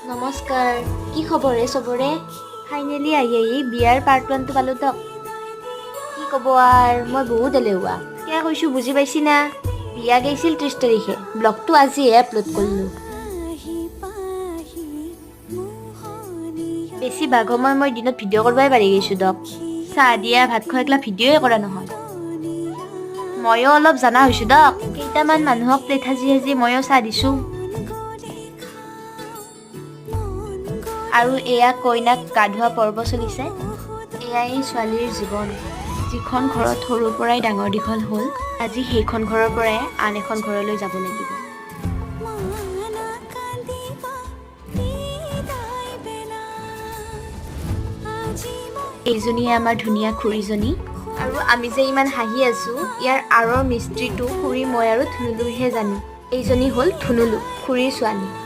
নমস্কাৰ কি খবৰ হে চবৰে ফাইনেলি আহি বিয়াৰ পাৰ্ট 1 টো পালো তো কি ক'ব আৰু মই বহুত এলেহুৱা কিয় কৈছো বুজি পাইছি না বিয়া গৈছিল 30 তাৰিখে ব্লগটো আজিহে আপলোড কৰিলো বেছি ভাগ মই দিনত ভিডিঅ' কৰিবই পাৰি গৈছো দক চাহ দিয়া ভাত খোৱা একলা ভিডিঅ'ই কৰা নহয় ময়ো অলপ জানা হৈছো দক কেইটামান মানুহক প্লেট সাজি ময়ো চাহ দিছো আৰু এয়া কইনাক গা ধোৱা পৰ্ব চলিছে এয়াই ছোৱালীৰ জীৱন যিখন ঘৰত সৰুৰ পৰাই ডাঙৰ দীঘল হ'ল আজি সেইখন ঘৰৰ পৰাই আন এখন ঘৰলৈ যাব লাগিব এইজনীয়ে আমাৰ ধুনীয়া খুৰীজনী আৰু আমি যে ইমান হাঁহি আছো ইয়াৰ আঁৰৰ মিস্ত্ৰীটো খুৰী মই আৰু ধুনুলুহে জানো এইজনী হ'ল ধুনুলু খুৰীৰ ছোৱালী